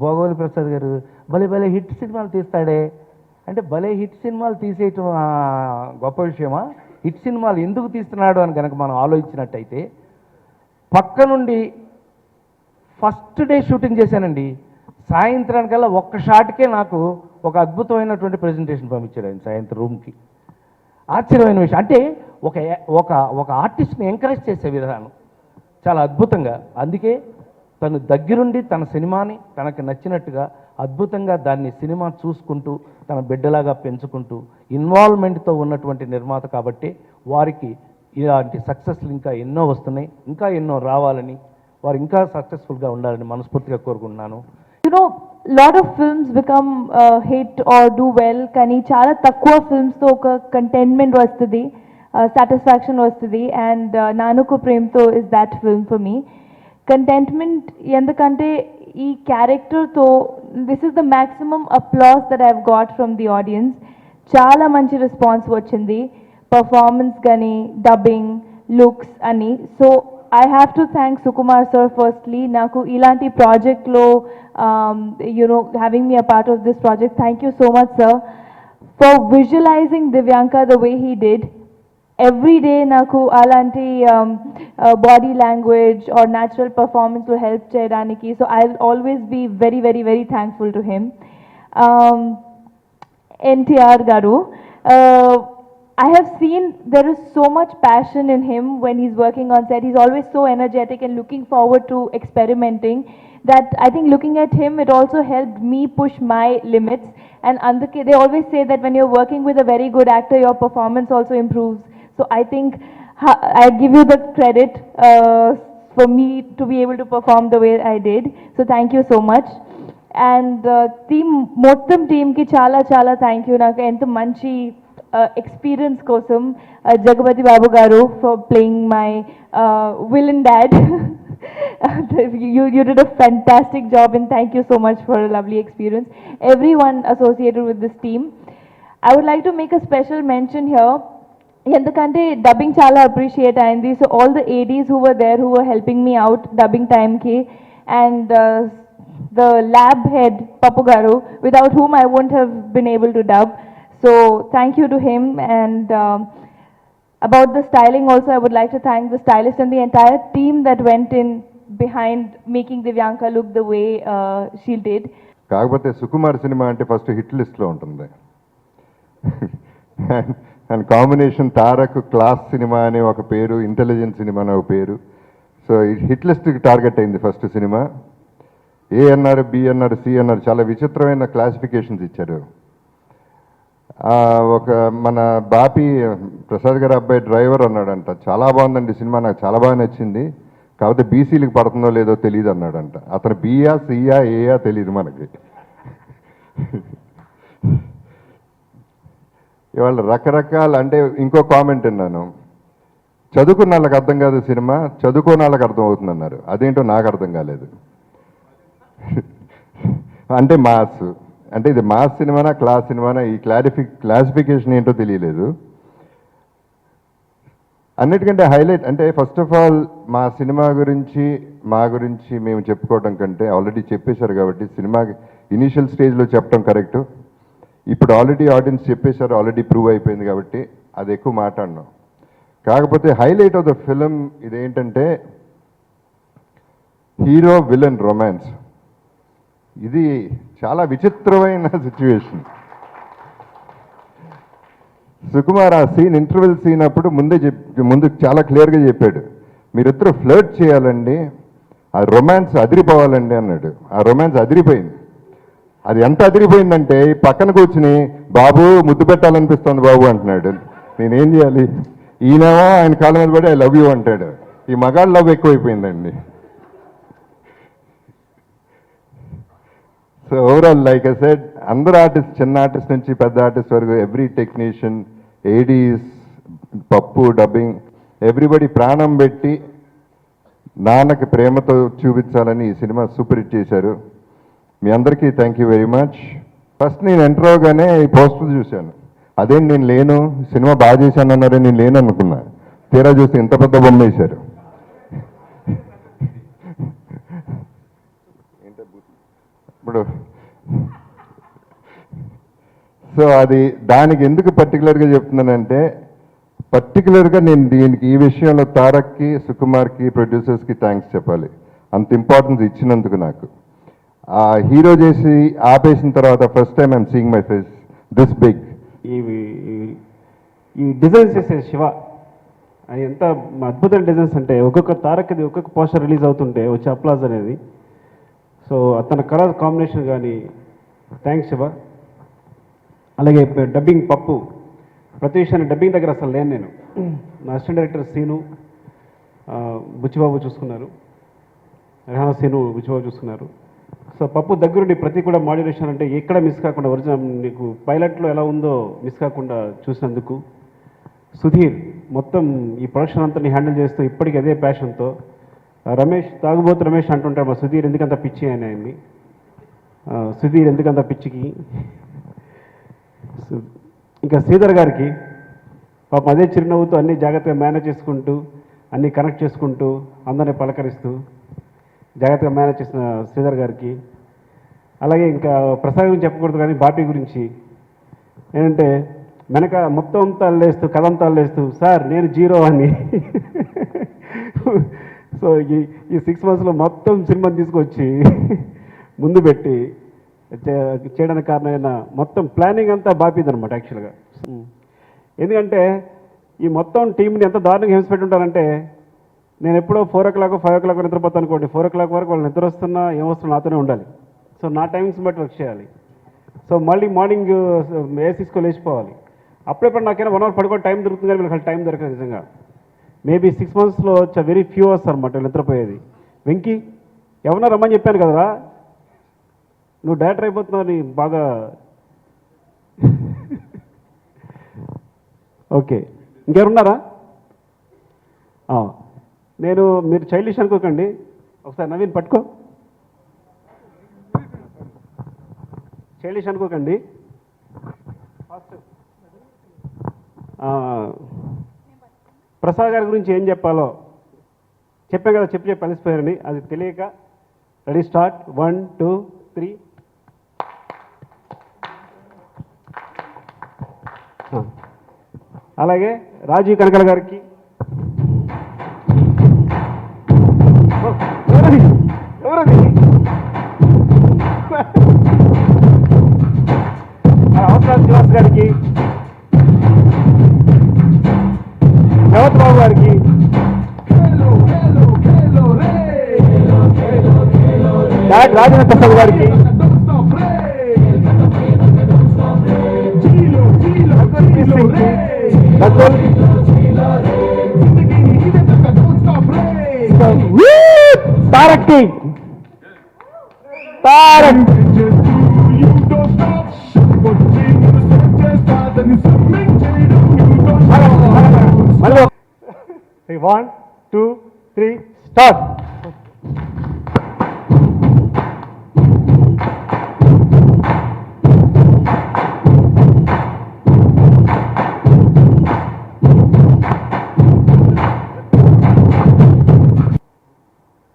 భోగవల్లి ప్రసాద్ గారు భలే భలే హిట్ సినిమాలు తీస్తాడే అంటే, భలే హిట్ సినిమాలు తీసేయటం గొప్ప విషయమా? హిట్ సినిమాలు ఎందుకు తీస్తున్నాడు అని కనుక మనం ఆలోచించినట్టయితే, పక్క నుండి ఫస్ట్ డే షూటింగ్ చేశానండి, సాయంత్రానికల్లా ఒక్క షాట్కే నాకు ఒక అద్భుతమైనటువంటి ప్రెజెంటేషన్ పంపించాడు ఆయన సాయంత్రం రూమ్కి. ఆశ్చర్యమైన విషయం అంటే ఒక ఒక ఒక ఆర్టిస్ట్ని ఎంకరేజ్ చేసే విధానం చాలా అద్భుతంగా. అందుకే తను దగ్గరుండి తన సినిమాని తనకు నచ్చినట్టుగా అద్భుతంగా దాన్ని సినిమా చూసుకుంటూ తన బిడ్డలాగా పెంచుకుంటూ ఇన్వాల్వ్మెంట్తో ఉన్నటువంటి నిర్మాత కాబట్టి వారికి ఇలాంటి సక్సెస్లు ఇంకా ఎన్నో వస్తున్నాయి, ఇంకా ఎన్నో రావాలని, వారు ఇంకా సక్సెస్ఫుల్గా ఉండాలని మనస్ఫూర్తిగా కోరుకుంటున్నాను. You know, lot of films become hit or do well, కానీ చాలా తక్కువ ఫిల్మ్స్తో ఒక కంటెంట్మెంట్ వస్తుంది, సాటిస్ఫాక్షన్ వస్తుంది. అండ్ నానుకు ప్రేమ్తో is that film for me. Contentment ఎందుకంటే ఈ క్యారెక్టర్తో this is the maximum applause that I have got from the audience. చాలా మంచి రెస్పాన్స్ వచ్చింది, పర్ఫార్మెన్స్ కానీ, డబ్బింగ్, లుక్స్ అని. So I have to thank Sukumar sir firstly. Naku ilanti project lo, having me a part of this project. Thank you so much, sir, for visualizing Divyanka the way he did. Every day naku alanti body language or natural performance to help cheyadaniki. So I'll always be very, very, very thankful to him. NTR garu. I have seen there is so much passion in him when he's working on set. He's always so energetic and looking forward to experimenting that I think looking at him, it also helped me push my limits. And they always say that when you're working with a very good actor, your performance also improves. So I think I give you the credit for me to be able to perform the way I did. So thank you so much. And మొత్తం టీమ్కి చాలా చాలా thank you. నాకు ఎంత మంచి experience kosam, Jagapati Babu garu, for playing my villain dad. You did a fantastic job and thank you so much for a lovely experience. Everyone associated with this team. I would like to make a special mention here. Endukante dubbing chala appreciate ayindi. So all the ADs who were there, who were helping me out dubbing time ki, and the lab head Papu garu, without whom I wouldn't have been able to dub. So thank you to him. And about the styling also, I would like to thank the stylist and the entire team that went in behind making Divyanka look the way she did. కాకపోతే Sukumar cinema అంటే first hit లిస్ట్లో ఉంటుంది. And combination Tarak class cinema అనే ఒక పేరు, intelligence cinema అనే ఒక పేరు. సో హిట్ లిస్ట్కి టార్గెట్ అయింది ఫస్ట్ సినిమా. ఏ అన్నారు, బి అన్నారు, సి అన్నారు, చాలా విచిత్రమైన క్లాసిఫికేషన్స్ ఇచ్చారు. ఒక మన బాపి ప్రసాద్ గారి అబ్బాయి డ్రైవర్ అన్నాడంట, చాలా బాగుందండి సినిమా, నాకు చాలా బాగా నచ్చింది, కాకపోతే బీసీలకు పడుతుందో లేదో తెలియదు అన్నాడంట. అతను బియా, సియా, ఏయా తెలియదు మనకి. ఇవాళ రకరకాల, అంటే ఇంకో కామెంట్ విన్నాను, చదువుకున్న వాళ్ళకి అర్థం కాదు సినిమా, చదువుకోని వాళ్ళకి అర్థం అవుతుందన్నారు. అదేంటో నాకు అర్థం కాలేదు. అంటే మాస్, అంటే ఇది మాస్ సినిమానా క్లాస్ సినిమానా, ఈ క్లాసిఫికేషన్ ఏంటో తెలియలేదు. అన్నిటికంటే హైలైట్ అంటే ఫస్ట్ ఆఫ్ ఆల్ మా సినిమా గురించి మా గురించి మేము చెప్పుకోవడం కంటే ఆల్రెడీ చెప్పేశారు కాబట్టి సినిమా ఇనీషియల్ స్టేజ్లో చెప్పడం కరెక్టు. ఇప్పుడు ఆల్రెడీ ఆడియన్స్ చెప్పేశారు, ఆల్రెడీ ప్రూవ్ అయిపోయింది కాబట్టి అది ఎక్కువ మాట్లాడినాం. కాకపోతే హైలైట్ ఆఫ్ ద ఫిలిం ఇదేంటంటే హీరో విలన్ రొమాన్స్. ఇది చాలా విచిత్రమైన సిచ్యువేషన్. సుకుమార్ ఆ సీన్, ఇంటర్వెల్ సీన్ అప్పుడు ముందు చాలా క్లియర్గా చెప్పాడు, మీరిద్దరు ఫ్లర్ట్ చేయాలండి, ఆ రొమాన్స్ అదిరిపోవాలండి అన్నాడు. ఆ రొమాన్స్ అదిరిపోయింది. అది ఎంత అదిరిపోయిందంటే పక్కన కూర్చుని బాబు ముద్దు పెట్టాలనిపిస్తుంది బాబు అంటున్నాడు. నేనేం చేయాలి? ఈయనేమో ఆయన కాళ్ళ మీద పడి ఐ లవ్ యూ అంటాడు. ఈ మగాళ్ళ లవ్ ఎక్కువైపోయిందండి. So overall like I said, అందరు ఆర్టిస్ట్, చిన్న ఆర్టిస్ట్ నుంచి పెద్ద ఆర్టిస్ట్ వరకు, every technician, ADs, Pappu, dubbing, everybody ప్రాణం పెట్టి నాన్నకి ప్రేమతో చూపించాలని ఈ సినిమా సూపర్ హిట్ చేశారు. మీ అందరికీ thank you very much. First నేను ఎంటర్ అవగానే ఈ పోస్టర్ చూశాను, అదేం నేను లేను, సినిమా బాగా చేశాను అన్నారే, నేను లేను అనుకున్నా. తీరా చూస్తే ఇంత పెద్ద బొమ్మ వేశారు. ఇప్పుడు సో అది దానికి ఎందుకు పర్టికులర్గా చెప్తున్నానంటే, పర్టికులర్గా నేను దీనికి ఈ విషయంలో తారక్కి, సుకుమార్కి, ప్రొడ్యూసర్స్కి థ్యాంక్స్ చెప్పాలి. అంత ఇంపార్టెన్స్ ఇచ్చినందుకు నాకు. ఆ హీరో చేసి ఆపేసిన తర్వాత first time I'm seeing my face this big. ఈ డిజైన్స్ చేసే శివ, అది ఎంత అద్భుతమైన డిజైన్స్ అంటే, ఒక్కొక్క తారక్ది ఒక్కొక్క పోస్టర్ రిలీజ్ అవుతుంటే వచ్చే అప్లాజ్ అనేది. సో అతని కలర్ కాంబినేషన్ కానీ, థ్యాంక్స్ శివ. అలాగే డబ్బింగ్ పప్పు, ప్రతి విషయాన్ని డబ్బింగ్ దగ్గర అసలు లేను నేను. నా అసిస్టెంట్ డైరెక్టర్ సీను, బుచ్చిబాబు చూసుకున్నారు, రెహానా సీను, బుచ్చిబాబు చూసుకున్నారు. సో పప్పు దగ్గరుండి ప్రతి కూడా మాడ్యులేషన్ అంటే ఎక్కడ మిస్ కాకుండా, ఒరిజినల్ నీకు పైలట్లో ఎలా ఉందో మిస్ కాకుండా చూసినందుకు. సుధీర్ మొత్తం ఈ ప్రొడక్షన్ అంతా హ్యాండిల్ చేస్తూ ఇప్పటికీ అదే ప్యాషన్తో. రమేష్, తాగుబోతు రమేష్ అంటుంటారు మా సుధీర్ ఎందుకంత పిచ్చి అని ఆయన్ని. సుధీర్ ఎందుకంత పిచ్చికి. ఇంకా శ్రీధర్ గారికి పాపం అదే చిరునవ్వుతో అన్ని జాగ్రత్తగా మేనేజ్ చేసుకుంటూ, అన్నీ కనెక్ట్ చేసుకుంటూ, అందరినీ పలకరిస్తూ జాగ్రత్తగా మేనేజ్ చేసిన శ్రీధర్ గారికి. అలాగే ఇంకా ప్రసాద్ గురించి చెప్పకూడదు కానీ బాపీ గురించి ఏంటంటే, వెనక మొత్తం అంతా అల్లేస్తూ, కథ అంతా అల్లేస్తూ, సార్ నేను జీరో అని. సో ఈ 6 monthsలో మొత్తం సినిమాని తీసుకొచ్చి ముందు పెట్టి చేయడానికి కారణమైన మొత్తం ప్లానింగ్ అంతా బాపీదనమాట యాక్చువల్గా. ఎందుకంటే ఈ మొత్తం టీంని ఎంత దారుణంగా హింసపెట్టి ఉంటారంటే, నేను ఎప్పుడో 4 o'clock 5 o'clock నిద్రపోతాను అనుకోండి, 4 o'clock వరకు వాళ్ళు నిద్ర వస్తున్నా ఏమొస్తున్నా నాతోనే ఉండాలి. సో నా టైమింగ్స్ బట్టి వర్క్ చేయాలి. సో మళ్ళీ మార్నింగ్ ఏ6 లేచిపోవాలి. అప్పుడెప్పుడు నాకైనా 1 hour పడుకో టైం దొరుకుతుంది కానీ వీళ్ళకి టైం దొరకదు నిజంగా. మేబీ 6 monthsలో వెరీ ఫ్యూ అవర్స్ అనమాట నిద్రపోయేది. వెంకీ ఎవరన్నా రమ్మని చెప్పాను కదరా, నువ్వు డైరెక్టర్ అయిపోతున్నావు అని బాగా. ఓకే, ఇంకెవరున్నారా? నేను, మీరు చైల్డిష్ అనుకోకండి, ఒకసారి నవీన్ పట్టుకో, చైల్డిష్ అనుకోకండి. ఫస్ట్ ప్రసాద్ గారి గురించి ఏం చెప్పాలో చెప్పాను కదా, చెప్పి అలిసిపోయారని, అది తెలియక. Ready start, 1 2 3. అలాగే రాజీవ్ కనకల గారికి, ఎవరది రాజేంద్ర ప్రసాద్ గారికి, రకుల్, తారక్ కి, తారక్ మళ్ళీ 1 2 3 స్టార్ట్.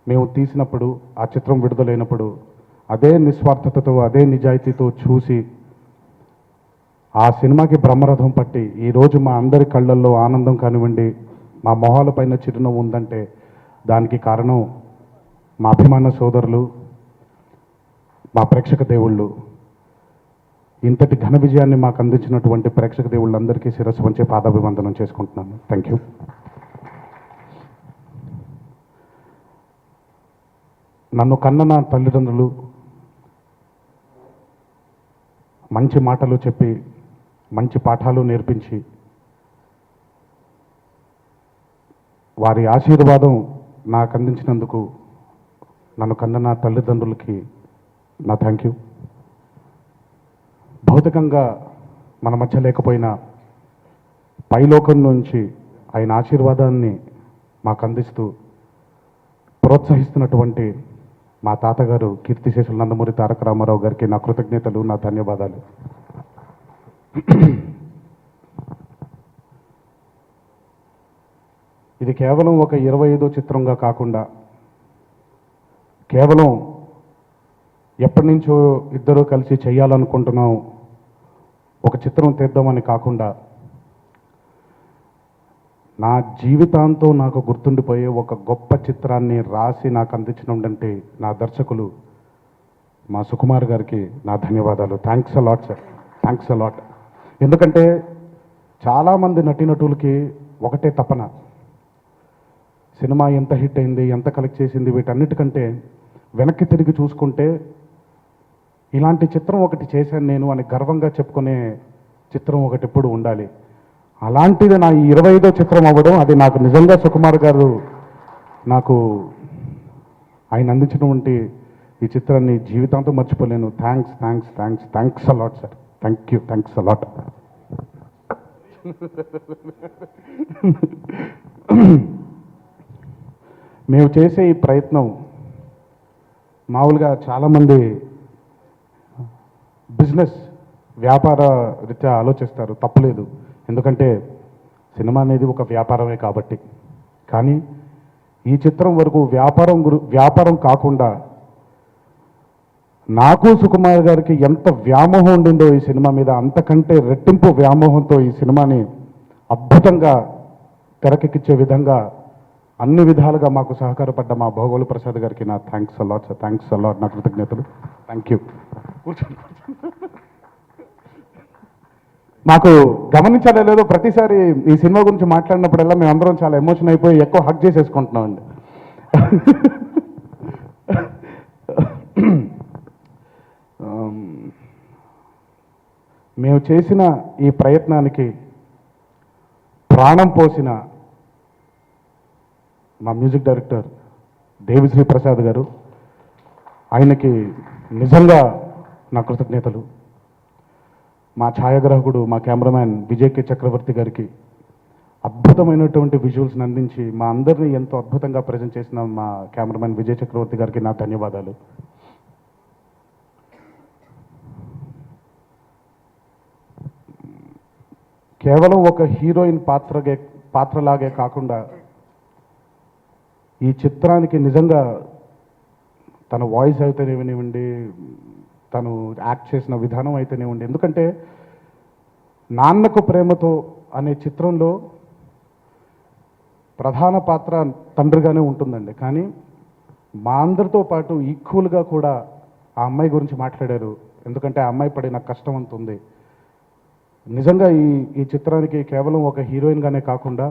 మేము తీసినప్పుడు ఆ చిత్రం విడుదలైనప్పుడు అదే నిస్వార్థతతో అదే నిజాయితీతో చూసి ఆ సినిమాకి బ్రహ్మరథం పట్టి ఈరోజు మా అందరి కళ్ళల్లో ఆనందం కానివ్వండి, మా మొహాల పైన చిరునవ్వు ఉందంటే దానికి కారణం మా అభిమాన సోదరులు, మా ప్రేక్షక దేవుళ్ళు. ఇంతటి ఘన విజయాన్ని మాకు అందించినటువంటి ప్రేక్షక దేవుళ్ళందరికీ శిరస్సు వంచే పాదాభివందనం చేసుకుంటున్నాను. Thank you. నన్ను కన్న నా తల్లిదండ్రులు మంచి మాటలు చెప్పి మంచి పాఠాలు నేర్పించి వారి ఆశీర్వాదం నాకు అందించినందుకు నన్ను కన్న నా తల్లిదండ్రులకి నా థ్యాంక్ యూ. భౌతికంగా మన మధ్య లేకపోయినా పైలోకం నుంచి ఆయన ఆశీర్వాదాన్ని మాకు అందిస్తూ ప్రోత్సహిస్తున్నటువంటి మా తాతగారు కీర్తిశేషులు నందమూరి తారక రామారావు గారికి నా కృతజ్ఞతలు, నా ధన్యవాదాలు. ఇది కేవలం ఒక 25వ చిత్రంగా కాకుండా కేవలం ఎప్పటి నుంచో ఇద్దరూ కలిసి చేయాలనుకుంటున్నాం ఒక చిత్రం తీద్దామని కాకుండా నా జీవితాంతం నాకు గుర్తుండిపోయే ఒక గొప్ప చిత్రాన్ని రాసి నాకు అందించినటువంటి నా దర్శకులు మా సుకుమార్ గారికి నా ధన్యవాదాలు. Thanks a lot sir, thanks a lot. ఎందుకంటే చాలామంది నటీనటులకి ఒకటే తపన, సినిమా ఎంత హిట్ అయింది, ఎంత కలెక్ట్ చేసింది, వీటన్నిటికంటే వెనక్కి తిరిగి చూసుకుంటే ఇలాంటి చిత్రం ఒకటి చేశాను నేను అని గర్వంగా చెప్పుకునే చిత్రం ఒకటి ఎప్పుడు ఉండాలి. అలాంటిది నా 25వ చిత్రం అవ్వడం, అది నాకు నిజంగా సుకుమార్ గారు నాకు ఆయన అందించినటువంటి ఈ చిత్రాన్ని జీవితాంతం మర్చిపోలేను. Thanks thanks thanks thanks a lot sir. Thank you, thanks a lot. మేము చేసే ఈ ప్రయత్నం మామూలుగా చాలామంది బిజినెస్ వ్యాపార రీత్యా ఆలోచిస్తారు, తప్పులేదు, ఎందుకంటే సినిమా అనేది ఒక వ్యాపారమే కాబట్టి. కానీ ఈ చిత్రం వరకు వ్యాపారం కాకుండా నాకు సుకుమార్ గారికి ఎంత వ్యామోహం ఉండిందో ఈ సినిమా మీద, అంతకంటే రెట్టింపు వ్యామోహంతో ఈ సినిమాని అద్భుతంగా తెరకెక్కించే విధంగా అన్ని విధాలుగా మాకు సహకారపడ్డ మా భోగోలు ప్రసాద్ గారికి నా thanks a lot sir. Thanks a lot, నా కృతజ్ఞతలు. Thank you. మాకు గమనించాలో లేదో ప్రతిసారి ఈ సినిమా గురించి మాట్లాడినప్పుడల్లా మేమందరం చాలా ఎమోషన్ అయిపోయి ఎక్కువ హక్ చేసేసుకుంటున్నామండి. మేము చేసిన ఈ ప్రయత్నానికి ప్రాణం పోసిన మా మ్యూజిక్ డైరెక్టర్ దేవిశ్రీ ప్రసాద్ గారు, ఆయనకి నిజంగా నా కృతజ్ఞతలు. మా ఛాయాగ్రాహకుడు, మా కెమెరామ్యాన్ విజయ్ కే చక్రవర్తి గారికి అద్భుతమైనటువంటి విజువల్స్ని అందించి మా అందరినీ ఎంతో అద్భుతంగా ప్రజెంట్ చేసిన మా కెమెరామ్యాన్ విజయ్ చక్రవర్తి గారికి నా ధన్యవాదాలు. కేవలం ఒక హీరోయిన్ పాత్రలాగే కాకుండా ఈ చిత్రానికి నిజంగా తన వాయిస్ అయితేనేమివ్వండి, తను యాక్ట్ చేసిన విధానం అయితేనేవ్వండి, ఎందుకంటే నాన్నకు ప్రేమతో అనే చిత్రంలో ప్రధాన పాత్ర తండ్రిగానే ఉంటుందండి. కానీ మా అందరితో పాటు ఈక్వల్గా కూడా ఆ అమ్మాయి గురించి మాట్లాడారు, ఎందుకంటే ఆ అమ్మాయి పడిన కష్టం అంత ఉంది. నిజంగా ఈ చిత్రానికి కేవలం ఒక హీరోయిన్గానే కాకుండా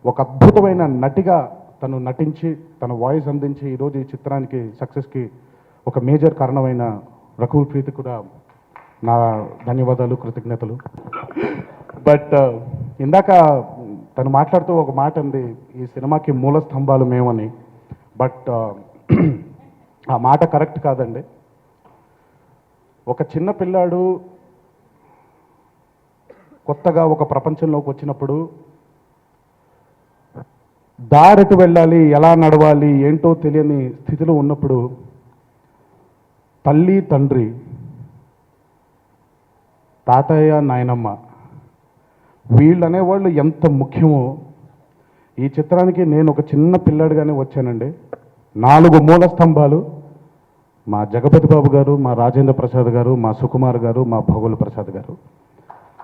ఒక అద్భుతమైన నటిగా తను నటించి తన వాయిస్ అందించి ఈరోజు ఈ చిత్రానికి సక్సెస్కి ఒక మేజర్ కారణమైన రకుల్ ప్రీతి కూడా నా ధన్యవాదాలు, కృతజ్ఞతలు. బట్ ఇందాక తను మాట్లాడుతూ ఒక మాట ఉంది, ఈ సినిమాకి మూల స్తంభాలు మేమని. బట్ ఆ మాట కరెక్ట్ కాదండి. ఒక చిన్న పిల్లాడు కొత్తగా ఒక ప్రపంచంలోకి వచ్చినప్పుడు దారెటు వెళ్ళాలి, ఎలా నడవాలి ఏంటో తెలియని స్థితిలో ఉన్నప్పుడు తల్లి, తండ్రి, తాతయ్య, నాయనమ్మ వీళ్ళు అనేవాళ్ళు ఎంత ముఖ్యమో ఈ చిత్రానికి నేను ఒక చిన్న పిల్లాడిగానే వచ్చానండి. 4 మూల స్తంభాలు మా జగపతి బాబు గారు, మా రాజేంద్ర ప్రసాద్ గారు, మా సుకుమార్ గారు, మా భగోల్ ప్రసాద్ గారు.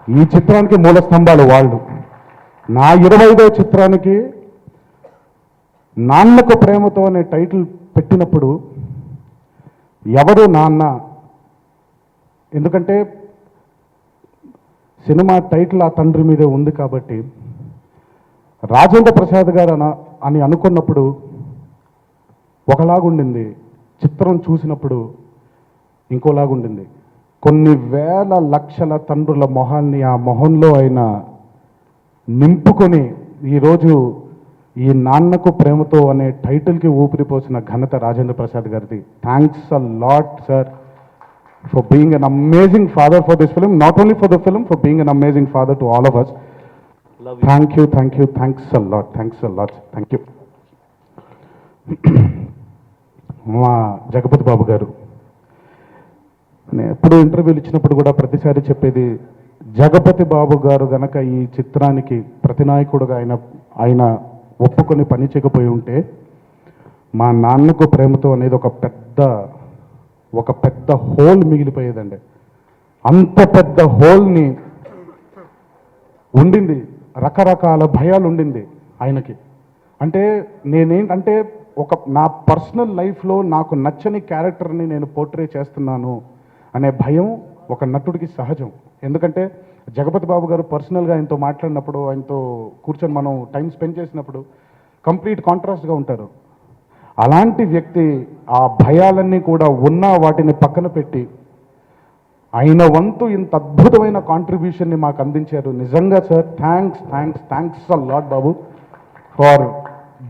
ఈ చిత్రానికి మూల స్తంభాలు వాళ్ళు. నా 25వ చిత్రానికి నాన్నకు ప్రేమతో అనే టైటిల్ పెట్టినప్పుడు ఎవరు నాన్న, ఎందుకంటే సినిమా టైటిల్ ఆ తండ్రి మీదే ఉంది కాబట్టి రాజేంద్ర ప్రసాద్ గారు అని అనుకున్నప్పుడు ఒకలాగుండింది, చిత్రం చూసినప్పుడు ఇంకోలాగుండింది. కొన్ని వేల లక్షల తండ్రుల మొహాల్ని ఆ మొహంలో ఆయన నింపుకొని ఈరోజు ఈ నాన్నకు ప్రేమతో అనే టైటిల్కి ఊపిరిపోసిన ఘనత రాజేంద్ర ప్రసాద్ గారిది. Thanks a lot sir for being an amazing father for this film, not only for the film, for being an amazing father to all of us. Love you. Thank you, thanks a lot, thank you. మా జగపతి బాబు గారు, నేను ఎప్పుడు ఇంటర్వ్యూలు ఇచ్చినప్పుడు కూడా ప్రతిసారి చెప్పేది, జగపతి బాబు గారు గనక ఈ చిత్రానికి ప్రతినాయకుడుగా ఆయన ఒప్పుకొని పని చేయకపోయి ఉంటే మా నాన్నకు ప్రేమతో అనేది ఒక పెద్ద హోల్ మిగిలిపోయేదండి. అంత పెద్ద హోల్ని ఉండింది, రకరకాల భయాలు ఉండింది ఆయనకి. అంటే నేనేంటంటే నా పర్సనల్ లైఫ్లో నాకు నచ్చని క్యారెక్టర్ని నేను పోర్ట్రే చేస్తున్నాను అనే భయం ఒక నటుడికి సహజం. ఎందుకంటే జగపతి బాబు గారు పర్సనల్గా ఆయనతో మాట్లాడినప్పుడు, ఆయనతో కూర్చొని మనం టైం స్పెండ్ చేసినప్పుడు కంప్లీట్ కాంట్రాస్ట్గా ఉంటారు. అలాంటి వ్యక్తి ఆ భయాలన్నీ కూడా ఉన్నా వాటిని పక్కన పెట్టి ఆయన వంతు ఇంత అద్భుతమైన కాంట్రిబ్యూషన్ని మాకు అందించారు. నిజంగా sir thanks a lot Babu for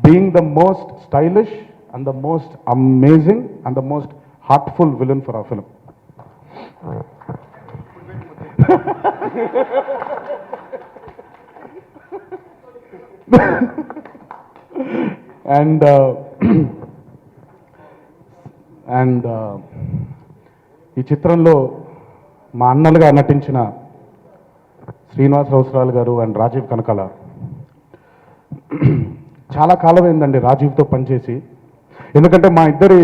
being the most stylish and the most amazing and the most heartful villain for ఆ ఫిల్మ్. అండ్ ఈ చిత్రంలో మా అన్నలుగా నటించిన శ్రీనివాస్ రౌసరాలు గారు అండ్ రాజీవ్ కనకాల, చాలా కాలమైందండి రాజీవ్తో పనిచేసి. ఎందుకంటే మా ఇద్దరి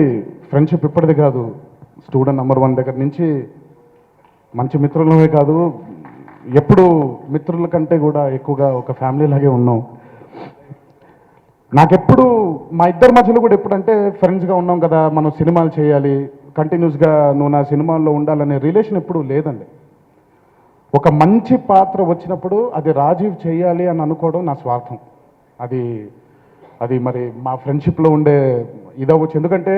ఫ్రెండ్షిప్ ఇప్పటిది కాదు, స్టూడెంట్ నెంబర్ 1 దగ్గర నుంచి మంచి మిత్రులమే కాదు, ఎప్పుడు మిత్రుల కంటే కూడా ఎక్కువగా ఒక ఫ్యామిలీ లాగే ఉన్నాం. నాకెప్పుడు మా ఇద్దరి మధ్యలో కూడా ఎప్పుడంటే ఫ్రెండ్స్గా ఉన్నాం కదా, మనం సినిమాలు చేయాలి, కంటిన్యూస్గా నువ్వు నా సినిమాల్లో ఉండాలనే రిలేషన్ ఎప్పుడూ లేదండి. ఒక మంచి పాత్ర వచ్చినప్పుడు అది రాజీవ్ చేయాలి అని అనుకోవడం నా స్వార్థం. అది మరి మా ఫ్రెండ్షిప్లో ఉండే ఇదవచ్చు. ఎందుకంటే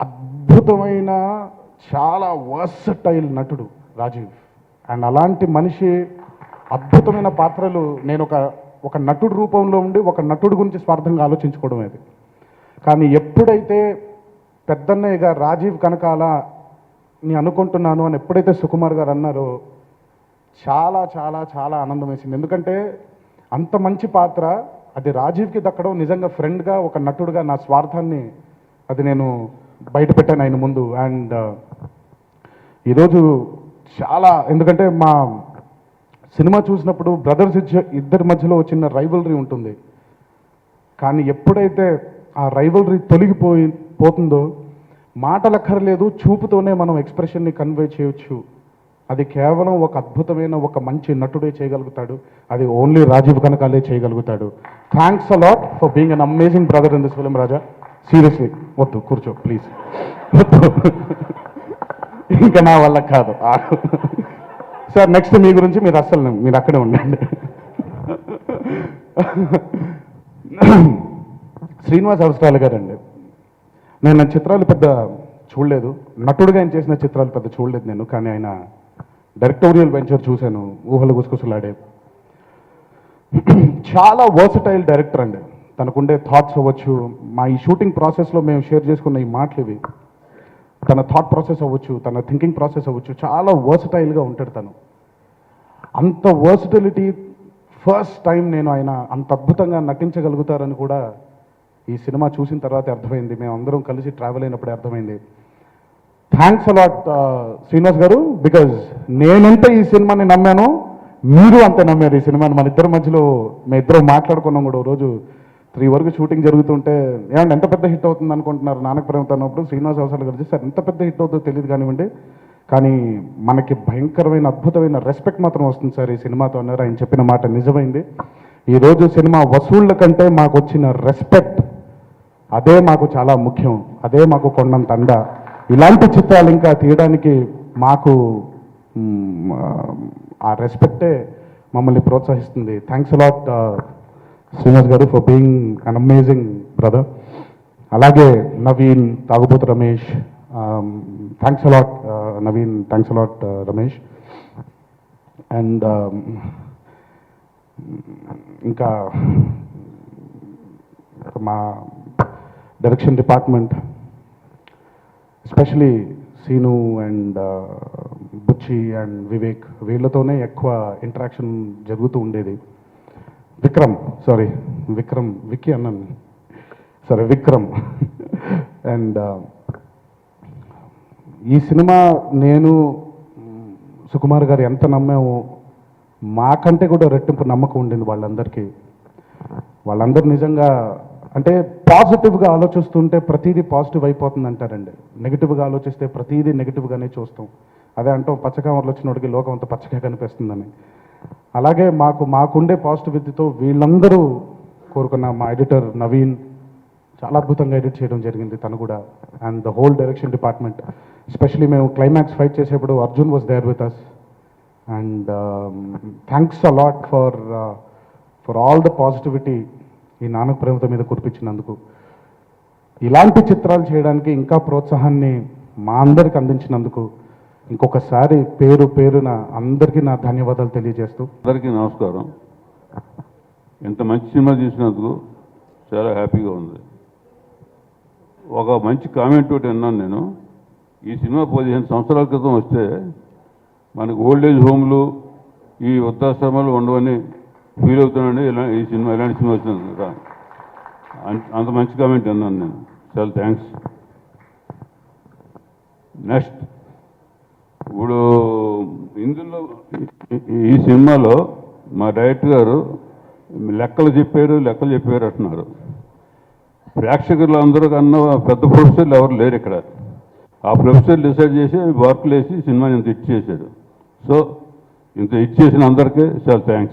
అద్భుతమైన చాలా వర్సటైల్ నటుడు రాజీవ్. అండ్ అలాంటి మనిషి అద్భుతమైన పాత్రలు నేను ఒక నటుడు రూపంలో ఉండి ఒక నటుడు గురించి స్వార్థంగా ఆలోచించుకోవడం అది. కానీ ఎప్పుడైతే పెద్దన్నయ్యగా రాజీవ్ కనకాల నీ అనుకుంటున్నాను అని ఎప్పుడైతే సుకుమార్ గారు అన్నారో చాలా చాలా చాలా ఆనందం వేసింది. ఎందుకంటే అంత మంచి పాత్ర అది రాజీవ్కి దక్కడం నిజంగా ఫ్రెండ్గా ఒక నటుడుగా నా స్వార్థాన్ని అది నేను బయట పెట్టాను ఆయన ముందు. అండ్ ఈరోజు చాలా, ఎందుకంటే మా సినిమా చూసినప్పుడు బ్రదర్స్ ఇద్దరి మధ్యలో చిన్న రైవలరీ ఉంటుంది. కానీ ఎప్పుడైతే ఆ రైవలరీ పోతుందో మాటలక్కర్లేదు, చూపుతోనే మనం ఎక్స్ప్రెషన్ని కన్వే చేయొచ్చు. అది కేవలం ఒక అద్భుతమైన ఒక మంచి నటుడే చేయగలుగుతాడు. అది ఓన్లీ రాజీవ్ కనకాలే చేయగలుగుతాడు. Thanks a lot for being an amazing brother in this film Raja. Seriously వద్దు, కూర్చో ప్లీజ్. ఇంకా నా వల్ల కాదు సార్. నెక్స్ట్ మీ గురించి మీరు అక్కడే ఉండండి. శ్రీనివాస్ అవసరాలు గారండి, నేను నా చిత్రాలు పెద్ద చూడలేదు, నటుడుగా ఆయన చేసిన చిత్రాలు పెద్ద చూడలేదు నేను. కానీ ఆయన డైరెక్టోరియల్ వెంచర్ చూశాను, ఊహలు గుసగుసలాడే. చాలా వర్సటైల్ డైరెక్టర్ అండి. తనకుండే థాట్స్ అవ్వచ్చు, మా ఈ షూటింగ్ ప్రాసెస్లో మేము షేర్ చేసుకున్న ఈ మాటలు ఇవి, తన థాట్ ప్రాసెస్ అవ్వచ్చు, తన థింకింగ్ ప్రాసెస్ అవ్వచ్చు, చాలా వర్సటైల్గా ఉంటాడు తను. అంత వర్సటిలిటీ ఫస్ట్ టైం నేను ఆయన అంత అద్భుతంగా నటించగలుగుతారని కూడా ఈ సినిమా చూసిన తర్వాత అర్థమైంది. మేము అందరం కలిసి ట్రావెల్ అయినప్పుడే అర్థమైంది. థ్యాంక్స్ అలాట్ శ్రీనివాస్ గారు, బికాజ్ నేనంటే ఈ సినిమాని నమ్మాను, మీరు అంతే నమ్మారు ఈ సినిమాని. మన ఇద్దరి మధ్యలో మేము ఇద్దరం మాట్లాడుకున్నాం కూడా. రోజు 3 వరకు షూటింగ్ జరుగుతుంటే ఏమంటే ఎంత పెద్ద హిట్ అవుతుంది అనుకుంటున్నారు నానక ప్రేమతో అన్నప్పుడు శ్రీనివాస్ అవసరాలు కలిసి సార్ ఎంత పెద్ద హిట్ అవుతుందో తెలియదు కానివ్వండి, కానీ మనకి భయంకరమైన అద్భుతమైన రెస్పెక్ట్ మాత్రం వస్తుంది సార్ ఈ సినిమాతో అన్నారు. ఆయన చెప్పిన మాట నిజమైంది. ఈరోజు సినిమా వసూళ్ల కంటే మాకు వచ్చిన రెస్పెక్ట్, అదే మాకు చాలా ముఖ్యం, అదే మాకు కొండంత అండ. ఇలాంటి చిత్రాలు ఇంకా తీయడానికి మాకు ఆ రెస్పెక్టే మమ్మల్ని ప్రోత్సహిస్తుంది. థ్యాంక్స్ అలాట్ శ్రీనివాస్ గారు for being an amazing brother. అలాగే Naveen, Tagubothu Ramesh, thanks a lot Naveen, thanks a lot Ramesh. And ఇంకా మా direction department, especially Seenu and Bucchi and Vivek, వీళ్ళతోనే ఎక్కువ ఇంటరాక్షన్ జరుగుతూ ఉండేది. విక్కీ అన్నాను, సరే విక్రమ్. అండ్ ఈ సినిమా నేను సుకుమార్ గారు ఎంత నమ్మామో మాకంటే కూడా రెట్టింపు నమ్మకం ఉండింది వాళ్ళందరికీ. వాళ్ళందరూ నిజంగా అంటే పాజిటివ్గా ఆలోచిస్తుంటే ప్రతిదీ పాజిటివ్ అయిపోతుంది అంటారండి, నెగిటివ్గా ఆలోచిస్తే ప్రతిదీ నెగిటివ్గానే చూస్తాం. అదే అంటాం పచ్చకామర్లు వచ్చినోడికి లోకం అంతా పచ్చగా కనిపిస్తుందని. అలాగే మాకుండే పాజిటివిటీతో వీళ్ళందరూ కోరుకున్న మా ఎడిటర్ నవీన్ చాలా అద్భుతంగా ఎడిట్ చేయడం జరిగింది తను కూడా. And the whole direction department, especially మేము క్లైమాక్స్ ఫైట్ చేసేప్పుడు Arjun was there with us. And thanks a lot for all the positivity ఈ నానక ప్రేమతో మీద కురిపించినందుకు. ఇలాంటి చిత్రాలు చేయడానికి ఇంకా ప్రోత్సాహాన్ని మా అందరికి అందించినందుకు ఇంకొకసారి పేరున అందరికీ నా ధన్యవాదాలు తెలియజేస్తూ. అందరికీ నమస్కారం. ఇంత మంచి సినిమా తీసినందుకు చాలా హ్యాపీగా ఉంది. ఒక మంచి కామెంట్ ఒకటి విన్నాను నేను. ఈ సినిమా 15 సంవత్సరాల క్రితం వస్తే మనకు ఓల్డేజ్ హోమ్లు ఈ వృద్ధాశ్రమాలు ఉండవని ఫీల్ అవుతున్నాను. ఈ సినిమా ఎలాంటి సినిమా వచ్చినందుకు అంత మంచి కామెంట్ విన్నాను నేను. చాలా థ్యాంక్స్. నెక్స్ట్, ఇప్పుడు ఇందులో ఈ సినిమాలో మా డైరెక్టర్ గారు లెక్కలు చెప్పారు అంటున్నారు. ప్రేక్షకులు అందరూ కన్నా పెద్ద ప్రొఫెసర్లు ఎవరు లేరు ఇక్కడ. ఆ ప్రొఫెసర్ డిసైడ్ చేసి వర్క్లు వేసి సినిమాని ఇంత హిట్ చేశాడు. సో ఇంత హిట్ చేసిన అందరికీ చాలా థ్యాంక్స్.